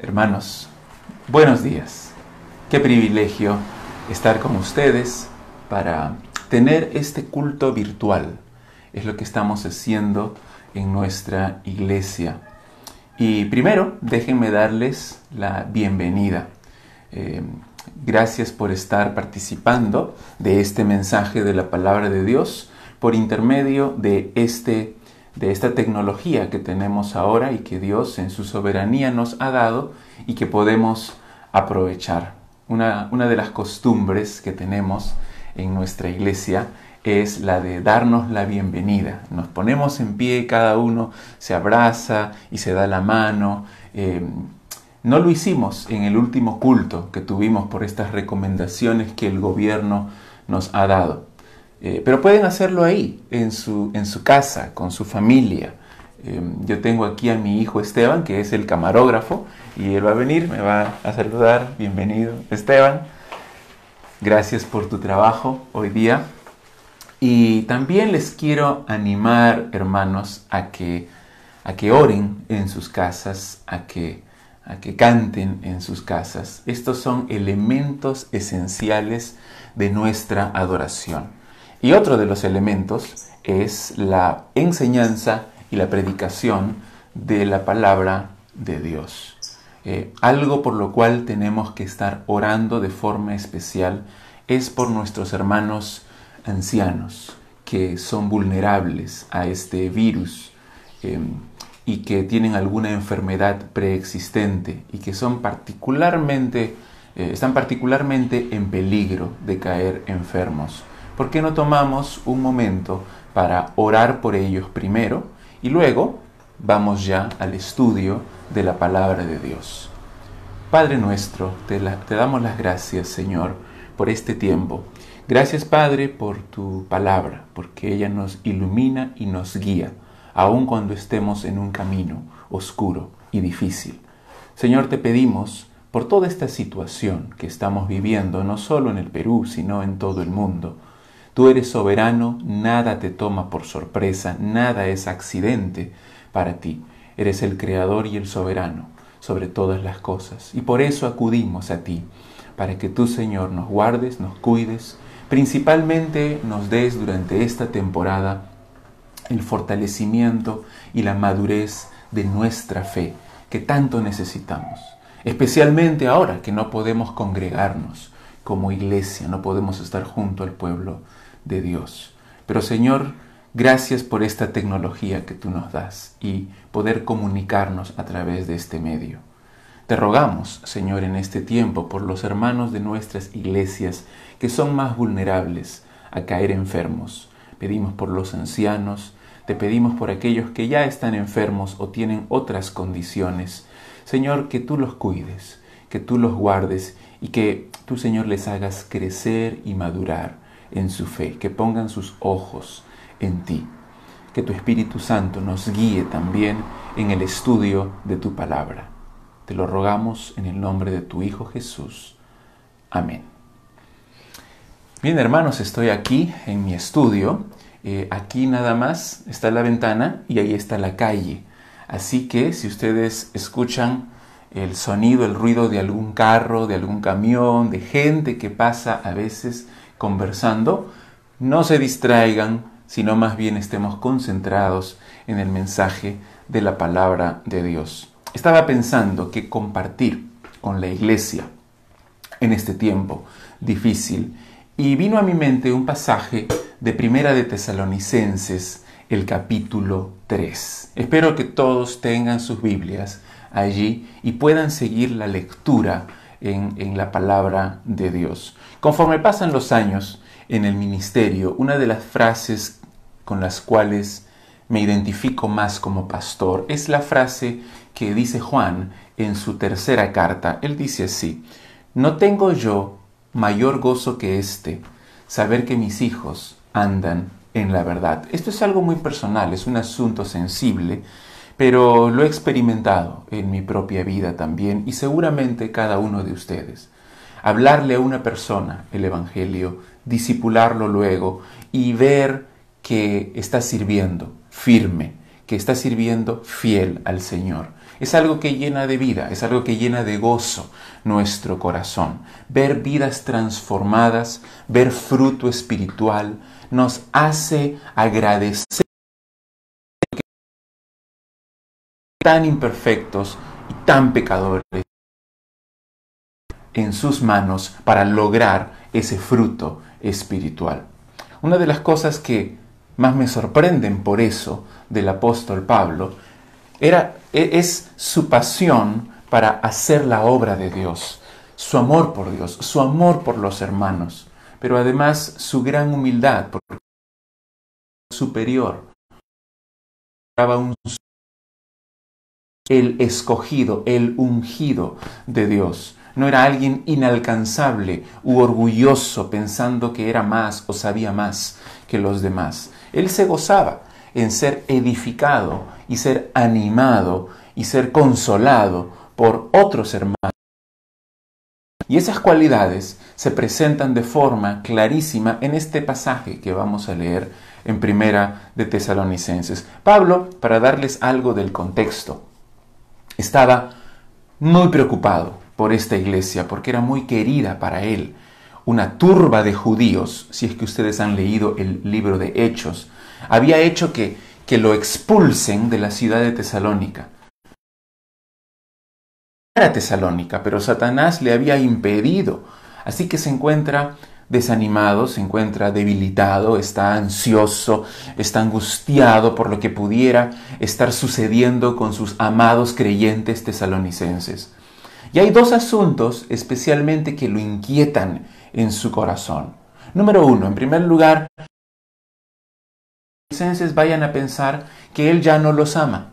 Hermanos, buenos días. Qué privilegio estar con ustedes para tener este culto virtual. Es lo que estamos haciendo en nuestra iglesia. Y primero, déjenme darles la bienvenida. Gracias por estar participando de este mensaje de la palabra de Dios por intermedio de esta tecnología que tenemos ahora y que Dios en su soberanía nos ha dado y que podemos aprovechar. Una de las costumbres que tenemos en nuestra iglesia es la de darnos la bienvenida. Nos ponemos en pie, cada uno se abraza y se da la mano. No lo hicimos en el último culto que tuvimos por estas recomendaciones que el gobierno nos ha dado. Pero pueden hacerlo ahí, en su casa, con su familia. Yo tengo aquí a mi hijo Esteban, que es el camarógrafo, y él va a venir, me va a saludar. Bienvenido, Esteban. Gracias por tu trabajo hoy día. Y también les quiero animar, hermanos, a que oren en sus casas, a que canten en sus casas. Estos son elementos esenciales de nuestra adoración. Y otro de los elementos es la enseñanza y la predicación de la palabra de Dios. Algo por lo cual tenemos que estar orando de forma especial es por nuestros hermanos ancianos que son vulnerables a este virus y que tienen alguna enfermedad preexistente y que están particularmente en peligro de caer enfermos. ¿Por qué no tomamos un momento para orar por ellos primero y luego vamos ya al estudio de la palabra de Dios? Padre nuestro, te damos las gracias, Señor, por este tiempo. Gracias, Padre, por tu palabra, porque ella nos ilumina y nos guía, aun cuando estemos en un camino oscuro y difícil. Señor, te pedimos por toda esta situación que estamos viviendo, no solo en el Perú, sino en todo el mundo. Tú eres soberano, nada te toma por sorpresa, nada es accidente para ti. Eres el creador y el soberano sobre todas las cosas. Y por eso acudimos a ti, para que tú, Señor, nos guardes, nos cuides, principalmente nos des durante esta temporada el fortalecimiento y la madurez de nuestra fe, que tanto necesitamos. Especialmente ahora que no podemos congregarnos como iglesia, no podemos estar junto al pueblo de Dios. Pero Señor, gracias por esta tecnología que tú nos das y poder comunicarnos a través de este medio. Te rogamos, Señor, en este tiempo por los hermanos de nuestras iglesias que son más vulnerables a caer enfermos. Pedimos por los ancianos, te pedimos por aquellos que ya están enfermos o tienen otras condiciones. Señor, que tú los cuides, que tú los guardes y que tú, Señor, les hagas crecer y madurar en su fe, que pongan sus ojos en ti. Que tu Espíritu Santo nos guíe también en el estudio de tu palabra. Te lo rogamos en el nombre de tu Hijo Jesús. Amén. Bien, hermanos, estoy aquí en mi estudio. Aquí nada más está la ventana y ahí está la calle. Así que si ustedes escuchan el sonido, el ruido de algún carro, de algún camión, de gente que pasa a veces conversando, no se distraigan, sino más bien estemos concentrados en el mensaje de la palabra de Dios. Estaba pensando que compartir con la iglesia en este tiempo difícil y vino a mi mente un pasaje de Primera de Tesalonicenses, el capítulo 3. Espero que todos tengan sus Biblias allí y puedan seguir la lectura en la palabra de Dios. Conforme pasan los años en el ministerio, una de las frases con las cuales me identifico más como pastor es la frase que dice Juan en su tercera carta. Él dice así: no tengo yo mayor gozo que este, saber que mis hijos andan en la verdad. Esto es algo muy personal, es un asunto sensible, pero lo he experimentado en mi propia vida también y seguramente cada uno de ustedes. Hablarle a una persona el Evangelio, discipularlo luego y ver que está sirviendo firme, que está sirviendo fiel al Señor. Es algo que llena de vida, es algo que llena de gozo nuestro corazón. Ver vidas transformadas, ver fruto espiritual, nos hace agradecer tan imperfectos y tan pecadores en sus manos para lograr ese fruto espiritual. Una de las cosas que más me sorprenden por eso del apóstol Pablo es su pasión para hacer la obra de Dios, su amor por Dios, su amor por los hermanos, pero además su gran humildad, porque superior, el escogido, el ungido de Dios. No era alguien inalcanzable u orgulloso pensando que era más o sabía más que los demás. Él se gozaba en ser edificado y ser animado y ser consolado por otros hermanos. Y esas cualidades se presentan de forma clarísima en este pasaje que vamos a leer en Primera de Tesalonicenses. Pablo, para darles algo del contexto, estaba muy preocupado por esta iglesia porque era muy querida para él. Una turba de judíos, si es que ustedes han leído el libro de Hechos, había hecho que lo expulsen de la ciudad de Tesalónica. Era Tesalónica, pero Satanás le había impedido. Así que se encuentra desanimado, se encuentra debilitado, está ansioso, está angustiado por lo que pudiera estar sucediendo con sus amados creyentes tesalonicenses. Y hay dos asuntos especialmente que lo inquietan en su corazón. Número uno, en primer lugar, los tesalonicenses vayan a pensar que él ya no los ama,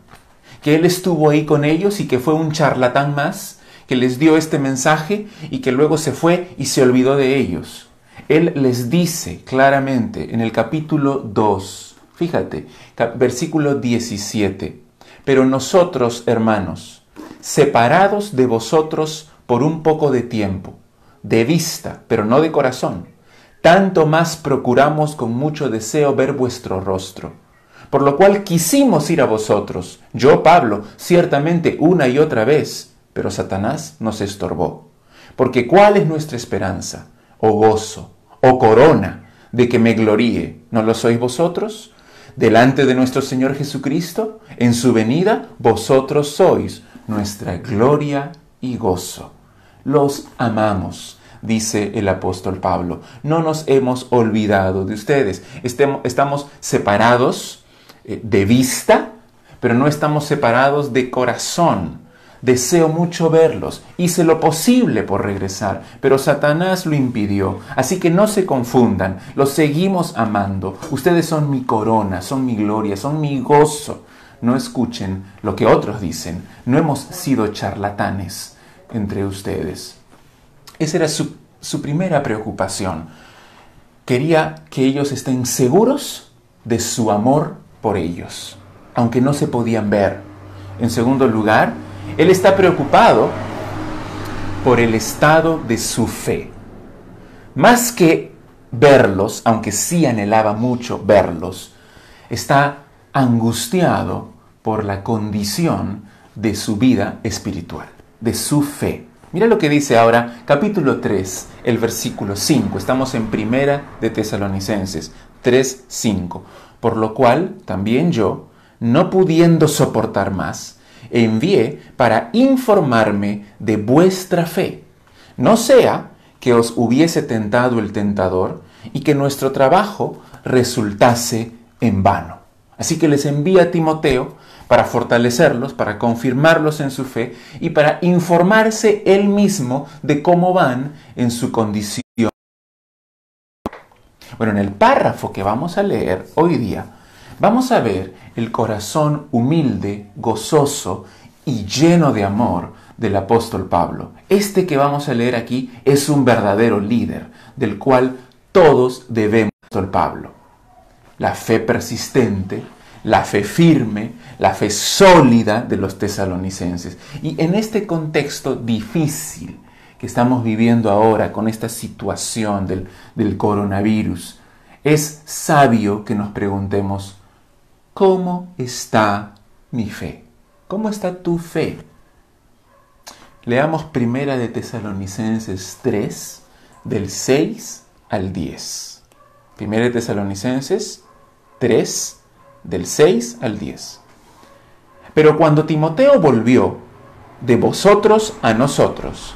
que él estuvo ahí con ellos y que fue un charlatán más, que les dio este mensaje y que luego se fue y se olvidó de ellos. Él les dice claramente en el capítulo 2, fíjate, versículo 17, pero nosotros, hermanos, separados de vosotros por un poco de tiempo, de vista, pero no de corazón, tanto más procuramos con mucho deseo ver vuestro rostro. Por lo cual quisimos ir a vosotros, yo, Pablo, ciertamente una y otra vez, pero Satanás nos estorbó. Porque ¿cuál es nuestra esperanza, o gozo, o corona, de que me gloríe? ¿No lo sois vosotros? Delante de nuestro Señor Jesucristo, en su venida, vosotros sois nuestra gloria y gozo. Los amamos, dice el apóstol Pablo. No nos hemos olvidado de ustedes. Estamos separados de vista, pero no estamos separados de corazón. Deseo mucho verlos. Hice lo posible por regresar, pero Satanás lo impidió. Así que no se confundan. Los seguimos amando. Ustedes son mi corona, son mi gloria, son mi gozo. No escuchen lo que otros dicen. No hemos sido charlatanes entre ustedes. Esa era su primera preocupación. Quería que ellos estén seguros de su amor por ellos, aunque no se podían ver. En segundo lugar, él está preocupado por el estado de su fe. Más que verlos, aunque sí anhelaba mucho verlos, está angustiado por la condición de su vida espiritual, de su fe. Mira lo que dice ahora, capítulo 3, el versículo 5. Estamos en Primera de Tesalonicenses 3, 5. Por lo cual, también yo, no pudiendo soportar más, envié para informarme de vuestra fe. No sea que os hubiese tentado el tentador y que nuestro trabajo resultase en vano. Así que les envía a Timoteo para fortalecerlos, para confirmarlos en su fe y para informarse él mismo de cómo van en su condición. Bueno, en el párrafo que vamos a leer hoy día, vamos a ver el corazón humilde, gozoso y lleno de amor del apóstol Pablo. Este que vamos a leer aquí es un verdadero líder, del cual todos debemos al Pablo. La fe persistente, la fe firme, la fe sólida de los tesalonicenses. Y en este contexto difícil que estamos viviendo ahora con esta situación del coronavirus, es sabio que nos preguntemos, ¿cómo está mi fe? ¿Cómo está tu fe? Leamos Primera de Tesalonicenses 3, del 6 al 10. Primera de Tesalonicenses 3, del 6 al 10. Pero cuando Timoteo volvió de vosotros a nosotros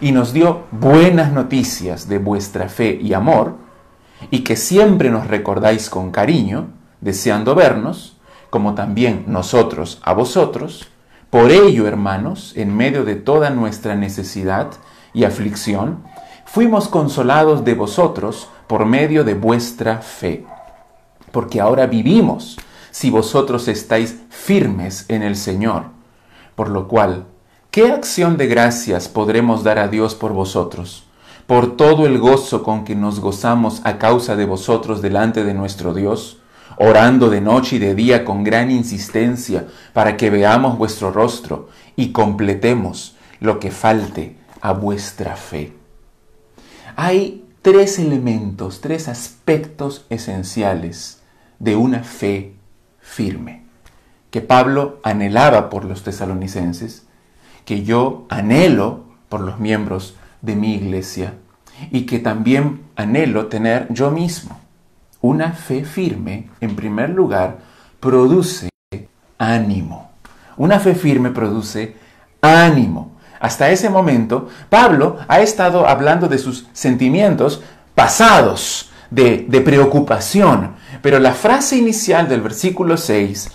y nos dio buenas noticias de vuestra fe y amor, y que siempre nos recordáis con cariño, deseando vernos, como también nosotros a vosotros, por ello, hermanos, en medio de toda nuestra necesidad y aflicción, fuimos consolados de vosotros por medio de vuestra fe. Porque ahora vivimos si vosotros estáis firmes en el Señor. Por lo cual, ¿qué acción de gracias podremos dar a Dios por vosotros? Por todo el gozo con que nos gozamos a causa de vosotros delante de nuestro Dios, orando de noche y de día con gran insistencia para que veamos vuestro rostro y completemos lo que falte a vuestra fe. Hay tres elementos, tres aspectos esenciales de una fe firme, que Pablo anhelaba por los tesalonicenses, que yo anhelo por los miembros de mi iglesia y que también anhelo tener yo mismo. Una fe firme, en primer lugar, produce ánimo. Una fe firme produce ánimo. Hasta ese momento, Pablo ha estado hablando de sus sentimientos pasados, de preocupación. Pero la frase inicial del versículo 6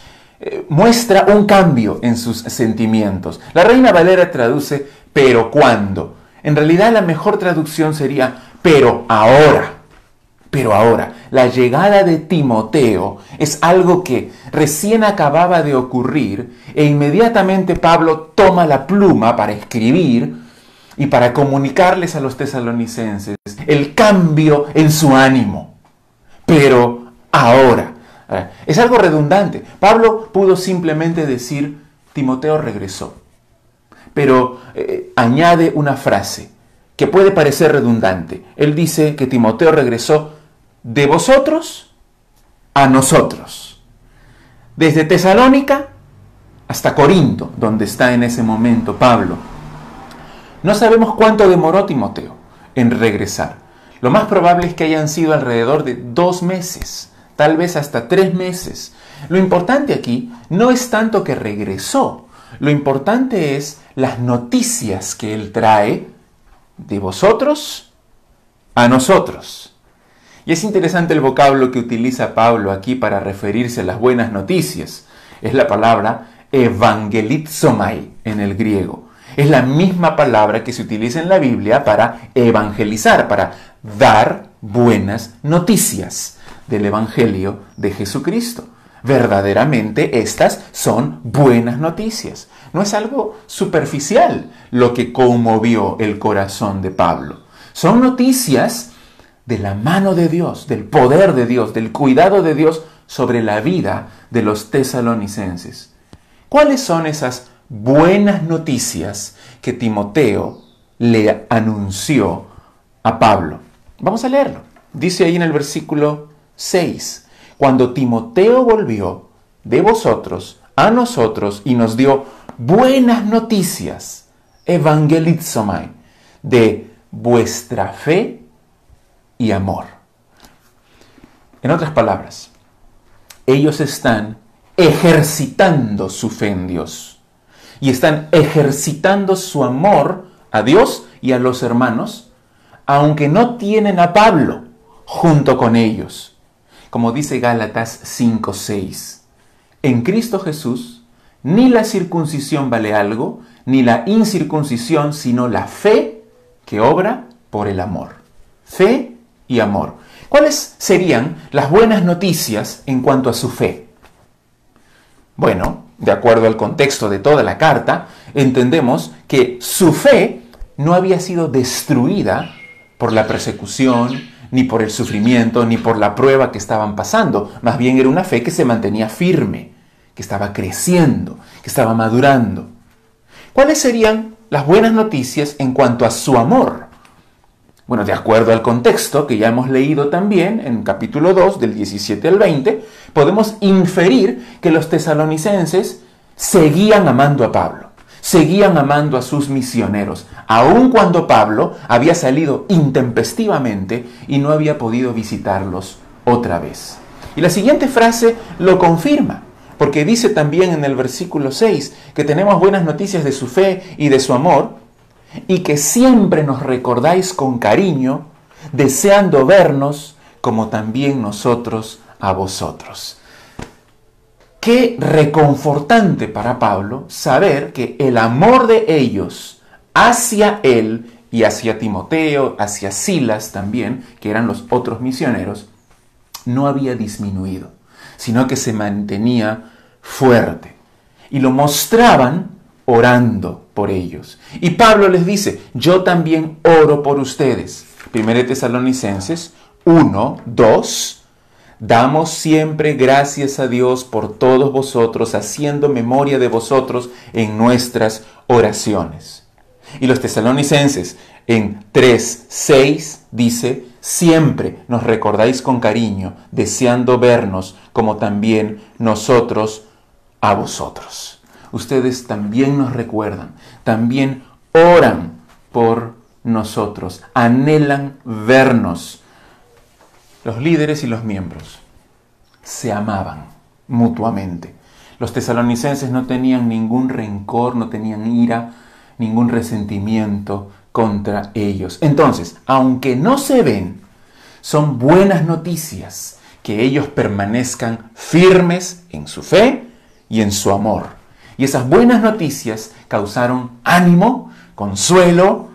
muestra un cambio en sus sentimientos. La Reina Valera traduce, pero cuando. En realidad la mejor traducción sería, pero ahora. Pero ahora, la llegada de Timoteo es algo que recién acababa de ocurrir e inmediatamente Pablo toma la pluma para escribir y para comunicarles a los tesalonicenses el cambio en su ánimo. Pero ahora, es algo redundante. Pablo pudo simplemente decir, Timoteo regresó. Pero añade una frase que puede parecer redundante. Él dice que Timoteo regresó de vosotros a nosotros. Desde Tesalónica hasta Corinto, donde está en ese momento Pablo. No sabemos cuánto demoró Timoteo en regresar. Lo más probable es que hayan sido alrededor de 2 meses, tal vez hasta 3 meses. Lo importante aquí no es tanto que regresó, lo importante es las noticias que él trae de vosotros a nosotros. Y es interesante el vocablo que utiliza Pablo aquí para referirse a las buenas noticias. Es la palabra evangelizomai en el griego. Es la misma palabra que se utiliza en la Biblia para evangelizar, para dar buenas noticias del Evangelio de Jesucristo. Verdaderamente estas son buenas noticias. No es algo superficial lo que conmovió el corazón de Pablo. Son noticias de la mano de Dios, del poder de Dios, del cuidado de Dios sobre la vida de los tesalonicenses. ¿Cuáles son esas buenas noticias que Timoteo le anunció a Pablo? Vamos a leerlo. Dice ahí en el versículo 6, cuando Timoteo volvió de vosotros a nosotros y nos dio buenas noticias, evangelizomai, de vuestra fe y amor. En otras palabras, ellos están ejercitando su fe en Dios y están ejercitando su amor a Dios y a los hermanos, aunque no tienen a Pablo junto con ellos. Como dice Gálatas 5:6, en Cristo Jesús ni la circuncisión vale algo, ni la incircuncisión, sino la fe que obra por el amor. Fe y amor. ¿Cuáles serían las buenas noticias en cuanto a su fe? Bueno, de acuerdo al contexto de toda la carta, entendemos que su fe no había sido destruida por la persecución, ni por el sufrimiento, ni por la prueba que estaban pasando. Más bien era una fe que se mantenía firme, que estaba creciendo, que estaba madurando. ¿Cuáles serían las buenas noticias en cuanto a su amor? Bueno, de acuerdo al contexto que ya hemos leído también en capítulo 2, del 17 al 20, podemos inferir que los tesalonicenses seguían amando a Pablo, seguían amando a sus misioneros, aun cuando Pablo había salido intempestivamente y no había podido visitarlos otra vez. Y la siguiente frase lo confirma, porque dice también en el versículo 6 que tenemos buenas noticias de su fe y de su amor, y que siempre nos recordáis con cariño, deseando vernos como también nosotros a vosotros. Qué reconfortante para Pablo saber que el amor de ellos hacia él y hacia Timoteo, hacia Silas también, que eran los otros misioneros, no había disminuido, sino que se mantenía fuerte. Y lo mostraban orando por ellos. Y Pablo les dice, yo también oro por ustedes. 1 Tesalonicenses 1, 2. Damos siempre gracias a Dios por todos vosotros, haciendo memoria de vosotros en nuestras oraciones. Y los tesalonicenses en 3, 6 dice, siempre nos recordáis con cariño, deseando vernos como también nosotros a vosotros. Ustedes también nos recuerdan, también oran por nosotros, anhelan vernos. Los líderes y los miembros se amaban mutuamente. Los tesalonicenses no tenían ningún rencor, no tenían ira, ningún resentimiento contra ellos. Entonces, aunque no se ven, son buenas noticias que ellos permanezcan firmes en su fe y en su amor. Y esas buenas noticias causaron ánimo, consuelo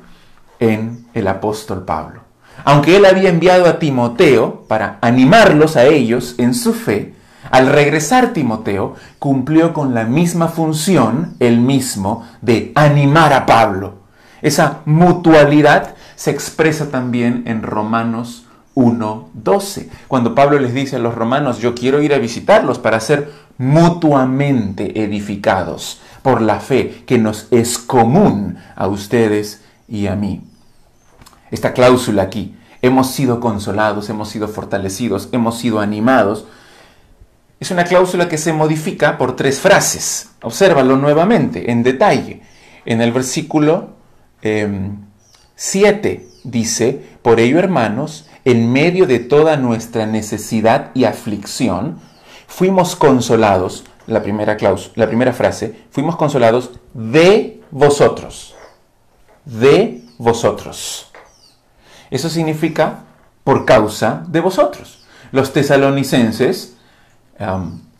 en el apóstol Pablo. Aunque él había enviado a Timoteo para animarlos a ellos en su fe, al regresar Timoteo cumplió con la misma función, él mismo, de animar a Pablo. Esa mutualidad se expresa también en Romanos 1:12, cuando Pablo les dice a los romanos, yo quiero ir a visitarlos para ser mutuamente edificados por la fe que nos es común a ustedes y a mí. Esta cláusula aquí, hemos sido consolados, hemos sido fortalecidos, hemos sido animados, es una cláusula que se modifica por 3 frases. Obsérvalo nuevamente, en detalle. En el versículo 7 dice, por ello, hermanos, en medio de toda nuestra necesidad y aflicción, fuimos consolados, la primera frase, fuimos consolados de vosotros. De vosotros. Eso significa por causa de vosotros. Los tesalonicenses,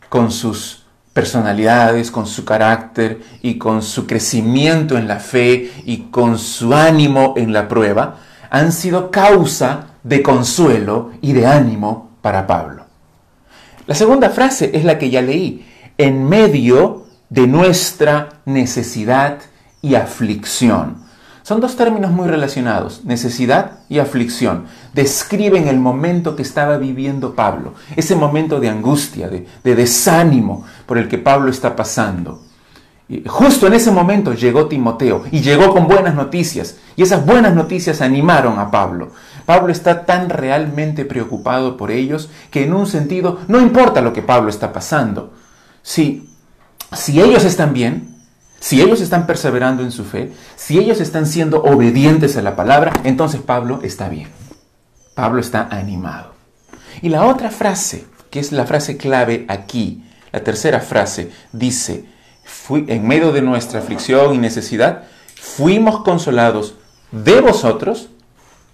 con sus personalidades, con su carácter y con su crecimiento en la fe y con su ánimo en la prueba, han sido causa de consuelo y de ánimo para Pablo. La segunda frase es la que ya leí, en medio de nuestra necesidad y aflicción. Son 2 términos muy relacionados, necesidad y aflicción. Describen el momento que estaba viviendo Pablo, ese momento de angustia, de desánimo por el que Pablo está pasando. Y justo en ese momento llegó Timoteo y llegó con buenas noticias, y esas buenas noticias animaron a Pablo. Pablo está tan realmente preocupado por ellos que en un sentido no importa lo que Pablo está pasando. Si ellos están bien, si ellos están perseverando en su fe, si ellos están siendo obedientes a la palabra, entonces Pablo está bien. Pablo está animado. Y la otra frase, que es la frase clave aquí, la tercera frase, dice, en medio de nuestra aflicción y necesidad, fuimos consolados de vosotros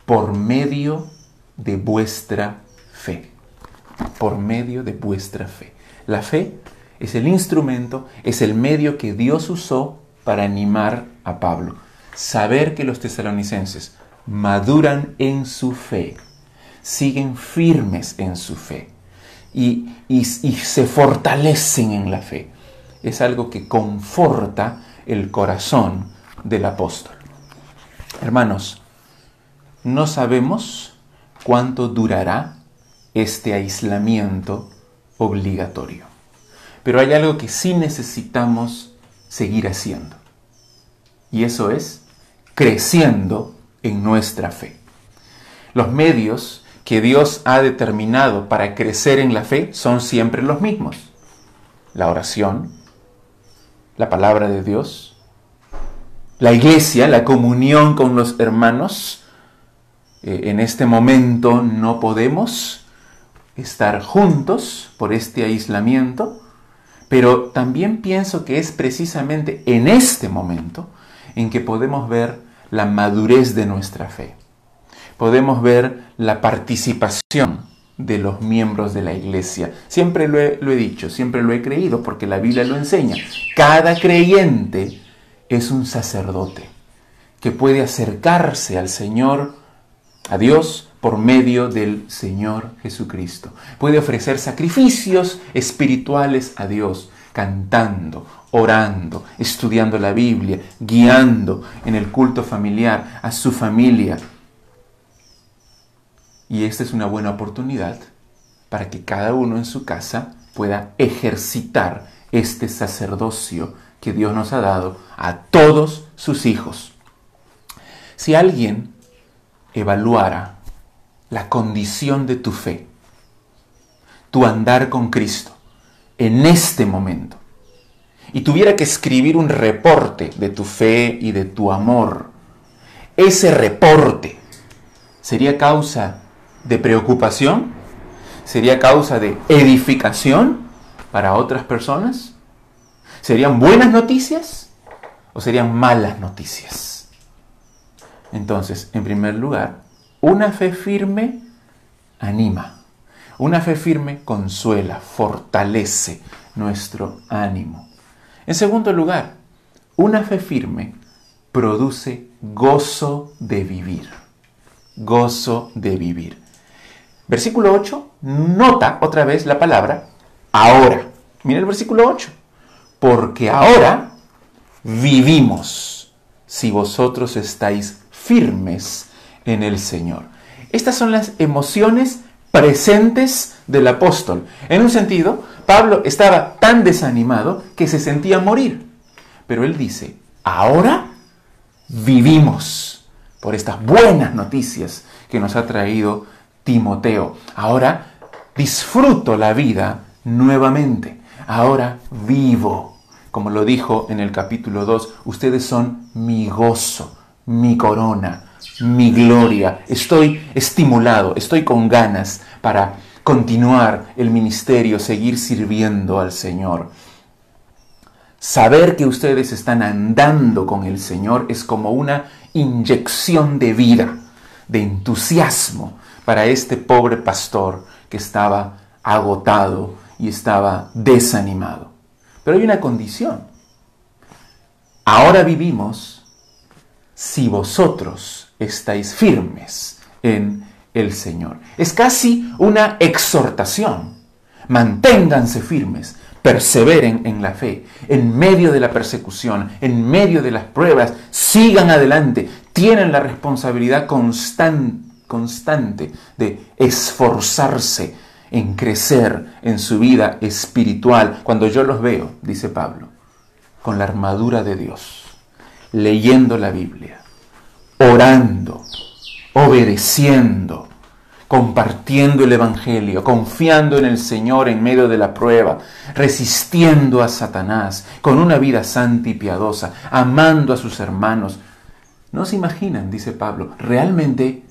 por medio de vuestra fe. Por medio de vuestra fe. La fe es el instrumento, es el medio que Dios usó para animar a Pablo. Saber que los tesalonicenses maduran en su fe, siguen firmes en su fe y se fortalecen en la fe. Es algo que conforta el corazón del apóstol. Hermanos, no sabemos cuánto durará este aislamiento obligatorio. Pero hay algo que sí necesitamos seguir haciendo. Y eso es creciendo en nuestra fe. Los medios que Dios ha determinado para crecer en la fe son siempre los mismos. La oración, la palabra de Dios, la iglesia, la comunión con los hermanos. En este momento no podemos estar juntos por este aislamiento, pero también pienso que es precisamente en este momento en que podemos ver la madurez de nuestra fe. Podemos ver la participación de los miembros de la iglesia. Siempre lo he dicho, siempre lo he creído, porque la Biblia lo enseña. Cada creyente es un sacerdote que puede acercarse al Señor, a Dios, por medio del Señor Jesucristo. Puede ofrecer sacrificios espirituales a Dios, cantando, orando, estudiando la Biblia, guiando en el culto familiar a su familia. Y esta es una buena oportunidad para que cada uno en su casa pueda ejercitar este sacerdocio que Dios nos ha dado a todos sus hijos. Si alguien evaluara la condición de tu fe, tu andar con Cristo en este momento, y tuviera que escribir un reporte de tu fe y de tu amor, ese reporte sería causa de preocupación, sería causa de edificación para otras personas. ¿Serían buenas noticias o serían malas noticias? Entonces, en primer lugar, una fe firme anima. Una fe firme consuela, fortalece nuestro ánimo. En segundo lugar, una fe firme produce gozo de vivir. Gozo de vivir. Versículo 8, nota otra vez la palabra ahora. Mira el versículo 8. Porque ahora vivimos si vosotros estáis firmes en el Señor. Estas son las emociones presentes del apóstol. En un sentido, Pablo estaba tan desanimado que se sentía morir. Pero él dice, ahora vivimos por estas buenas noticias que nos ha traído Timoteo. Ahora disfruto la vida nuevamente. Ahora vivo. Como lo dijo en el capítulo 2, ustedes son mi gozo, mi corona, mi gloria. Estoy estimulado, estoy con ganas para continuar el ministerio, seguir sirviendo al Señor. Saber que ustedes están andando con el Señor es como una inyección de vida, de entusiasmo para este pobre pastor que estaba agotado y estaba desanimado. Pero hay una condición. Ahora vivimos si vosotros estáis firmes en el Señor. Es casi una exhortación. Manténganse firmes, perseveren en la fe, en medio de la persecución, en medio de las pruebas, sigan adelante. Tienen la responsabilidad constante de esforzarse en crecer en su vida espiritual. Cuando yo los veo, dice Pablo, con la armadura de Dios, leyendo la Biblia, orando, obedeciendo, compartiendo el Evangelio, confiando en el Señor en medio de la prueba, resistiendo a Satanás, con una vida santa y piadosa, amando a sus hermanos. ¿No se imaginan, dice Pablo, realmente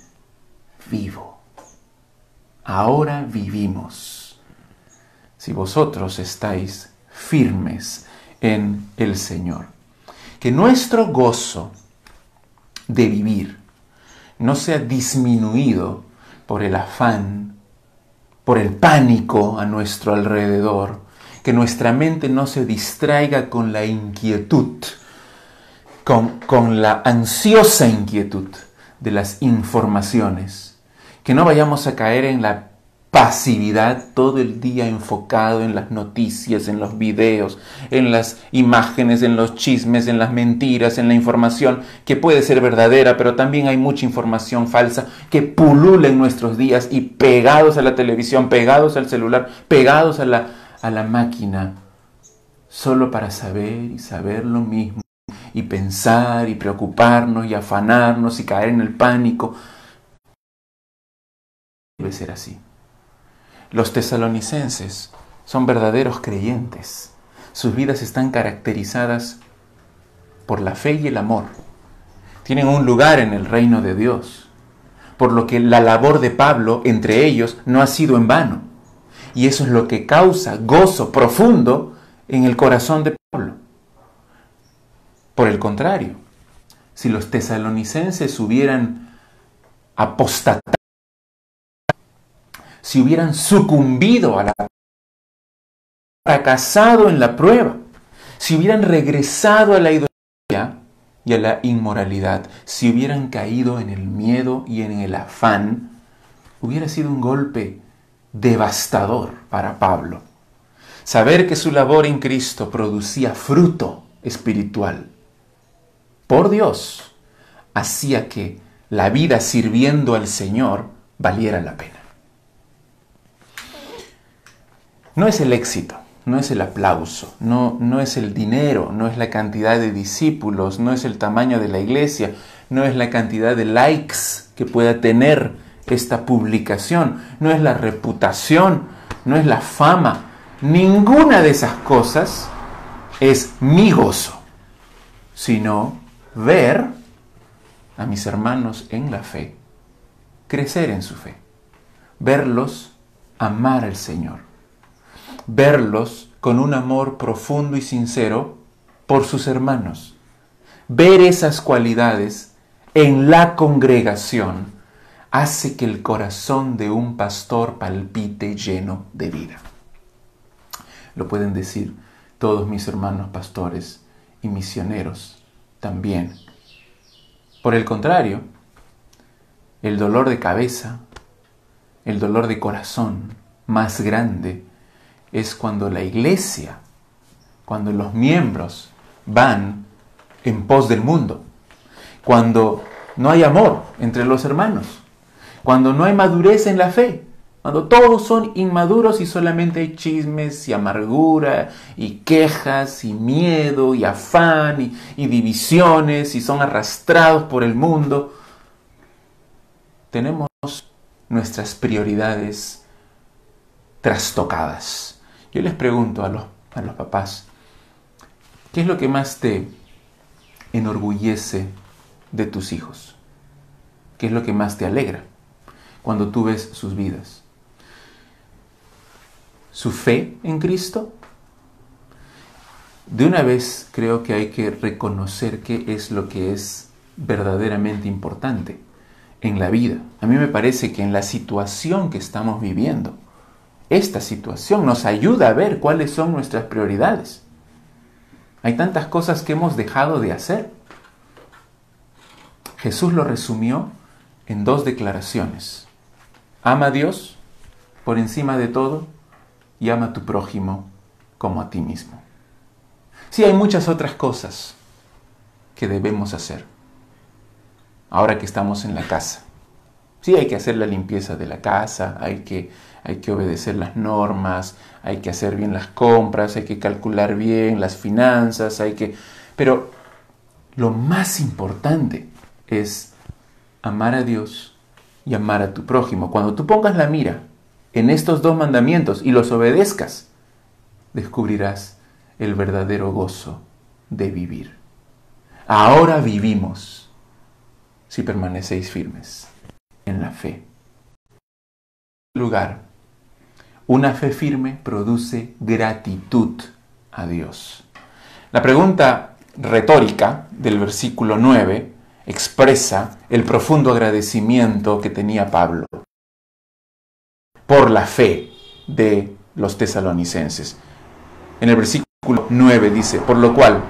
vivo? Ahora vivimos si vosotros estáis firmes en el Señor. Que nuestro gozo de vivir no sea disminuido por el afán, por el pánico a nuestro alrededor, que nuestra mente no se distraiga con la inquietud, con la ansiosa inquietud de las informaciones, que no vayamos a caer en la pasividad todo el día enfocado en las noticias, en los videos, en las imágenes, en los chismes, en las mentiras, en la información que puede ser verdadera, pero también hay mucha información falsa que pulula en nuestros días y pegados a la televisión, pegados al celular, pegados a la máquina, solo para saber y saber lo mismo y pensar y preocuparnos y afanarnos y caer en el pánico. debe ser así. Los tesalonicenses son verdaderos creyentes. Sus vidas están caracterizadas por la fe y el amor. Tienen un lugar en el reino de Dios, por lo que la labor de Pablo entre ellos no ha sido en vano. Y eso es lo que causa gozo profundo en el corazón de Pablo. Por el contrario, si los tesalonicenses hubieran apostatado, si hubieran sucumbido a la fracasado en la prueba, si hubieran regresado a la idolatría y a la inmoralidad, si hubieran caído en el miedo y en el afán, hubiera sido un golpe devastador para Pablo. Saber que su labor en Cristo producía fruto espiritual por Dios hacía que la vida sirviendo al Señor valiera la pena. No es el éxito, no es el aplauso, no es el dinero, no es la cantidad de discípulos, no es el tamaño de la iglesia, no es la cantidad de likes que pueda tener esta publicación, no es la reputación, no es la fama. Ninguna de esas cosas es mi gozo, sino ver a mis hermanos en la fe crecer en su fe, verlos amar al Señor, verlos con un amor profundo y sincero por sus hermanos, ver esas cualidades en la congregación hace que el corazón de un pastor palpite lleno de vida. Lo pueden decir todos mis hermanos pastores y misioneros también. Por el contrario, el dolor de cabeza, el dolor de corazón más grande es cuando la iglesia, cuando los miembros van en pos del mundo, cuando no hay amor entre los hermanos, cuando no hay madurez en la fe, cuando todos son inmaduros y solamente hay chismes y amargura y quejas y miedo y afán y divisiones y son arrastrados por el mundo. Tenemos nuestras prioridades trastocadas. Yo les pregunto a los papás, ¿qué es lo que más te enorgullece de tus hijos? ¿Qué es lo que más te alegra cuando tú ves sus vidas? ¿Su fe en Cristo? De una vez creo que hay que reconocer qué es lo que es verdaderamente importante en la vida. A mí me parece que en la situación que estamos viviendo, esta situación nos ayuda a ver cuáles son nuestras prioridades. Hay tantas cosas que hemos dejado de hacer. Jesús lo resumió en 2 declaraciones. Ama a Dios por encima de todo y ama a tu prójimo como a ti mismo. Sí, hay muchas otras cosas que debemos hacer ahora que estamos en la casa. Sí, hay que hacer la limpieza de la casa, hay que obedecer las normas, hay que hacer bien las compras, hay que calcular bien las finanzas, pero lo más importante es amar a Dios y amar a tu prójimo. Cuando tú pongas la mira en estos 2 mandamientos y los obedezcas, descubrirás el verdadero gozo de vivir. Ahora vivimos si permanecéis firmes en la fe. En lugar, una fe firme produce gratitud a Dios. La pregunta retórica del versículo 9 expresa el profundo agradecimiento que tenía Pablo por la fe de los tesalonicenses. En el versículo 9 dice, por lo cual,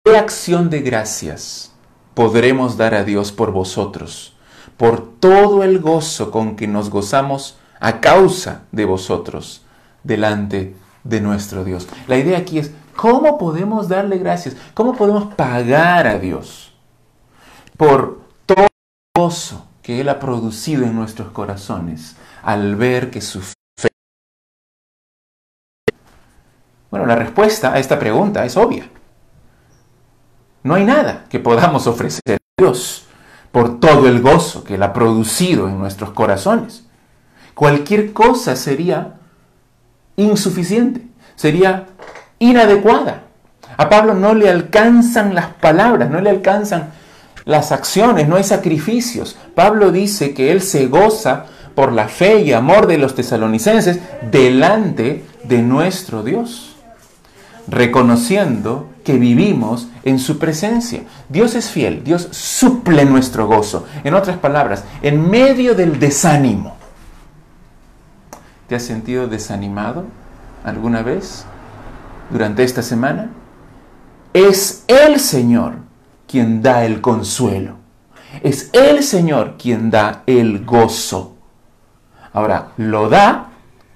¿qué acción de gracias podremos dar a Dios por vosotros, por todo el gozo con que nos gozamos a causa de vosotros delante de nuestro Dios? La idea aquí es, ¿cómo podemos darle gracias? ¿Cómo podemos pagar a Dios por todo el gozo que Él ha producido en nuestros corazones al ver que su fe... Bueno, la respuesta a esta pregunta es obvia. No hay nada que podamos ofrecer a Dios por todo el gozo que Él ha producido en nuestros corazones. Cualquier cosa sería insuficiente, sería inadecuada. A Pablo no le alcanzan las palabras, no le alcanzan las acciones, no hay sacrificios. Pablo dice que él se goza por la fe y amor de los tesalonicenses delante de nuestro Dios, reconociendo que vivimos en su presencia. Dios es fiel, Dios suple nuestro gozo. En otras palabras, en medio del desánimo. ¿Te has sentido desanimado alguna vez durante esta semana? Es el Señor quien da el consuelo. Es el Señor quien da el gozo. Ahora, lo da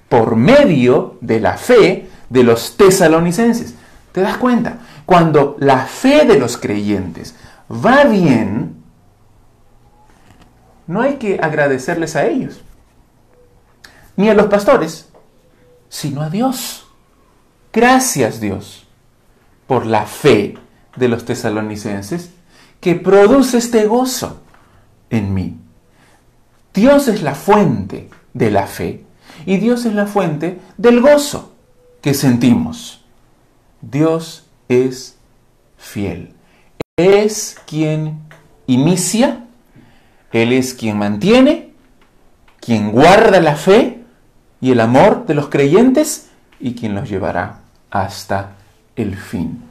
por medio de la fe de los tesalonicenses. ¿Te das cuenta? Cuando la fe de los creyentes va bien, no hay que agradecerles a ellos, ni a los pastores, sino a Dios. Gracias, Dios, por la fe de los tesalonicenses que produce este gozo en mí. Dios es la fuente de la fe y Dios es la fuente del gozo que sentimos. Dios es fiel. Él es quien inicia, Él es quien mantiene, quien guarda la fe y el amor de los creyentes y quien los llevará hasta el fin.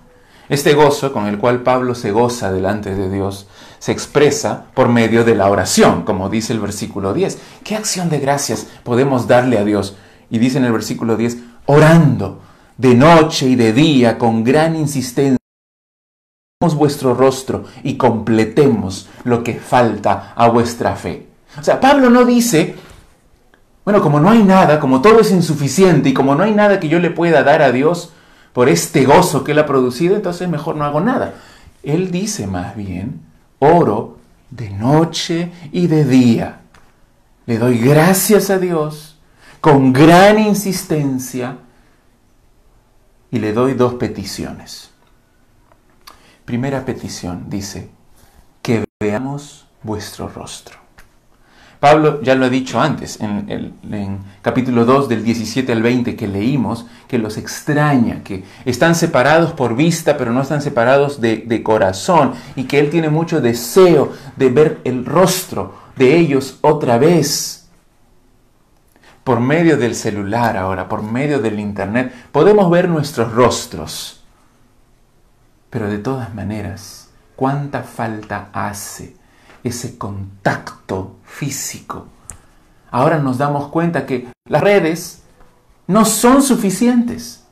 Este gozo con el cual Pablo se goza delante de Dios se expresa por medio de la oración, como dice el versículo 10. ¿Qué acción de gracias podemos darle a Dios? Y dice en el versículo 10, orando de noche y de día con gran insistencia, vuestro rostro y completemos lo que falta a vuestra fe. O sea, Pablo no dice, bueno, como no hay nada, como todo es insuficiente y como no hay nada que yo le pueda dar a Dios por este gozo que Él ha producido, entonces mejor no hago nada. Él dice más bien, oro de noche y de día. Le doy gracias a Dios con gran insistencia y le doy dos peticiones. Primera petición dice, que veamos vuestro rostro. Pablo ya lo ha dicho antes, en capítulo 2 del 17 al 20 que leímos, que los extraña, que están separados por vista, pero no están separados de corazón, y que él tiene mucho deseo de ver el rostro de ellos otra vez. Por medio del celular ahora, por medio del internet, podemos ver nuestros rostros. Pero de todas maneras, ¿cuánta falta hace ese contacto físico? Ahora nos damos cuenta que las redes no son suficientes.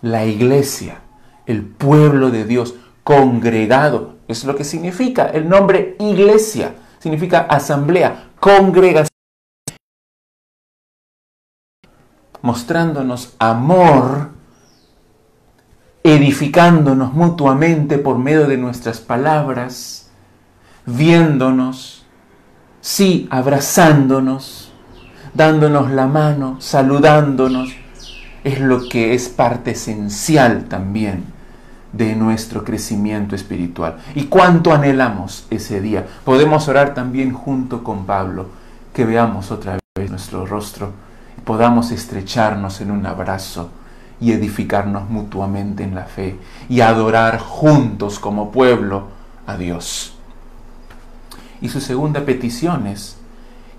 La iglesia, el pueblo de Dios, congregado, es lo que significa el nombre iglesia, significa asamblea, congregación, mostrándonos amor, edificándonos mutuamente por medio de nuestras palabras, viéndonos, sí, abrazándonos, dándonos la mano, saludándonos, es lo que es parte esencial también de nuestro crecimiento espiritual. ¿Y cuánto anhelamos ese día? Podemos orar también junto con Pablo, que veamos otra vez nuestro rostro y podamos estrecharnos en un abrazo y edificarnos mutuamente en la fe y adorar juntos como pueblo a Dios. Y su segunda petición es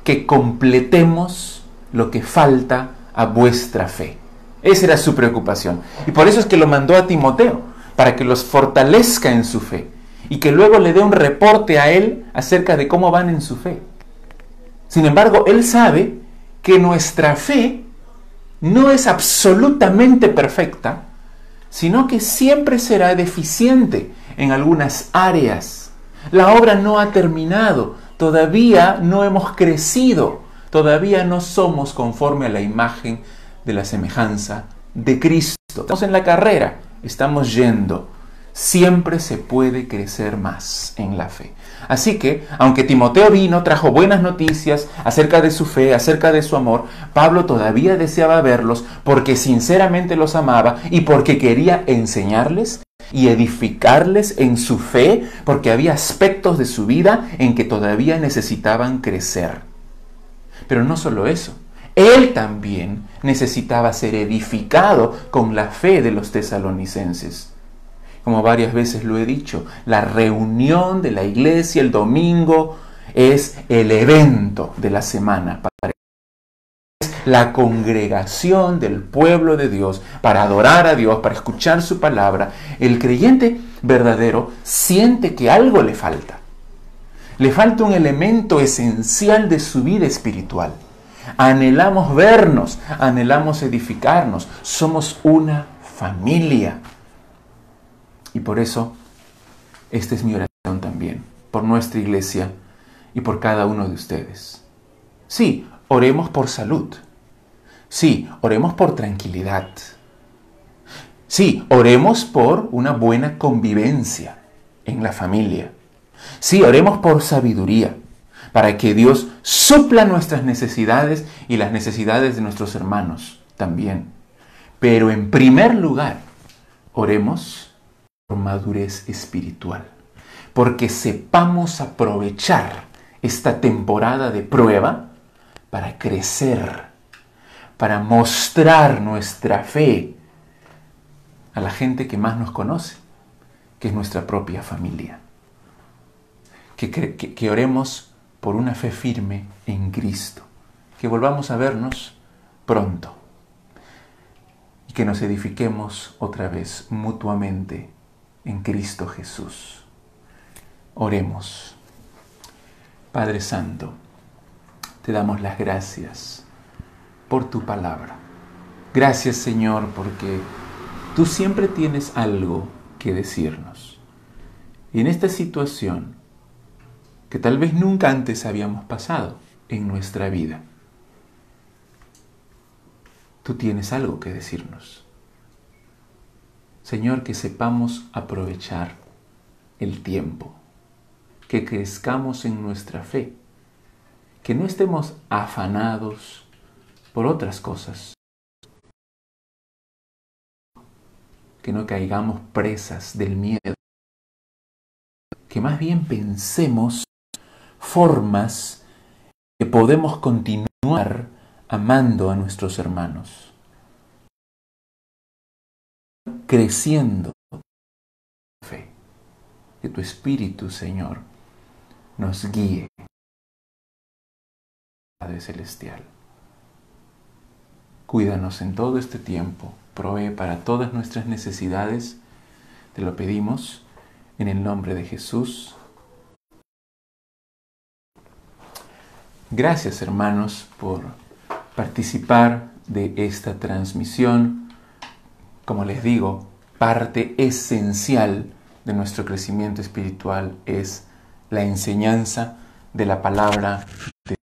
que completemos lo que falta a vuestra fe. Esa era su preocupación. Y por eso es que lo mandó a Timoteo, para que los fortalezca en su fe y que luego le dé un reporte a él acerca de cómo van en su fe. Sin embargo, él sabe que nuestra fe no es absolutamente perfecta, sino que siempre será deficiente en algunas áreas. La obra no ha terminado, todavía no hemos crecido, todavía no somos conforme a la imagen de la semejanza de Cristo. Estamos en la carrera, estamos yendo. Siempre se puede crecer más en la fe. Así que, aunque Timoteo vino, trajo buenas noticias acerca de su fe, acerca de su amor, Pablo todavía deseaba verlos porque sinceramente los amaba y porque quería enseñarles y edificarles en su fe, porque había aspectos de su vida en que todavía necesitaban crecer. Pero no solo eso, él también necesitaba ser edificado con la fe de los tesalonicenses. Como varias veces lo he dicho, la reunión de la iglesia el domingo es el evento de la semana. Es la congregación del pueblo de Dios para adorar a Dios, para escuchar su palabra. El creyente verdadero siente que algo le falta. Le falta un elemento esencial de su vida espiritual. Anhelamos vernos, anhelamos edificarnos. Somos una familia. Y por eso, esta es mi oración también, por nuestra iglesia y por cada uno de ustedes. Sí, oremos por salud. Sí, oremos por tranquilidad. Sí, oremos por una buena convivencia en la familia. Sí, oremos por sabiduría, para que Dios supla nuestras necesidades y las necesidades de nuestros hermanos también. Pero en primer lugar, oremos por madurez espiritual, porque sepamos aprovechar esta temporada de prueba para crecer, para mostrar nuestra fe a la gente que más nos conoce, que es nuestra propia familia. Que oremos por una fe firme en Cristo, que volvamos a vernos pronto y que nos edifiquemos otra vez mutuamente en Cristo Jesús. Oremos. Padre Santo, te damos las gracias por tu palabra. Gracias, Señor, porque tú siempre tienes algo que decirnos. Y en esta situación que tal vez nunca antes habíamos pasado en nuestra vida, tú tienes algo que decirnos. Señor, que sepamos aprovechar el tiempo, que crezcamos en nuestra fe, que no estemos afanados por otras cosas, que no caigamos presas del miedo, que más bien pensemos formas que podemos continuar amando a nuestros hermanos, creciendo en fe. Que tu Espíritu, Señor, nos guíe, Padre Celestial. Cuídanos en todo este tiempo, provee para todas nuestras necesidades, te lo pedimos en el nombre de Jesús. Gracias, hermanos, por participar de esta transmisión. Como les digo, parte esencial de nuestro crecimiento espiritual es la enseñanza de la palabra de Dios.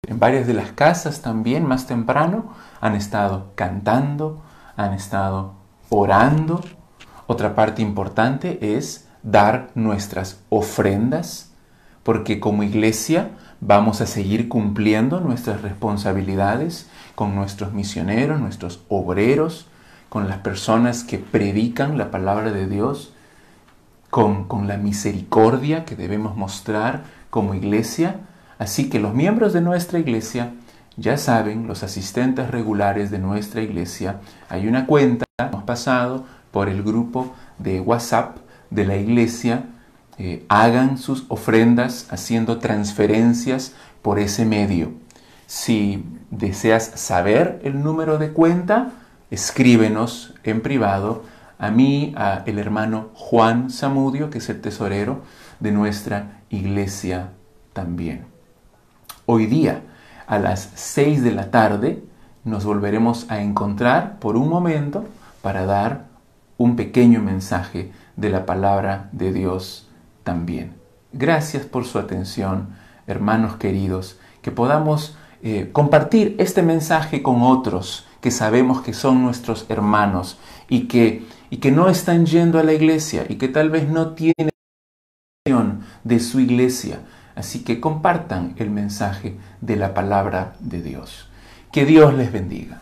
En varias de las casas también, más temprano, han estado cantando, han estado orando. Otra parte importante es dar nuestras ofrendas, porque como iglesia vamos a seguir cumpliendo nuestras responsabilidades con nuestros misioneros, nuestros obreros, con las personas que predican la palabra de Dios, con la misericordia que debemos mostrar como iglesia. Así que los miembros de nuestra iglesia, ya saben, los asistentes regulares de nuestra iglesia, hay una cuenta, hemos pasado por el grupo de WhatsApp de la iglesia, hagan sus ofrendas haciendo transferencias por ese medio. Si deseas saber el número de cuenta, escríbenos en privado a mí, a el hermano Juan Zamudio, que es el tesorero de nuestra iglesia también. Hoy día, a las 6 de la tarde, nos volveremos a encontrar por un momento para dar un pequeño mensaje de la palabra de Dios también. Gracias por su atención, hermanos queridos, que podamos compartir este mensaje con otros que sabemos que son nuestros hermanos y que no están yendo a la iglesia y que tal vez no tienen de su iglesia. Así que compartan el mensaje de la palabra de Dios. Que Dios les bendiga.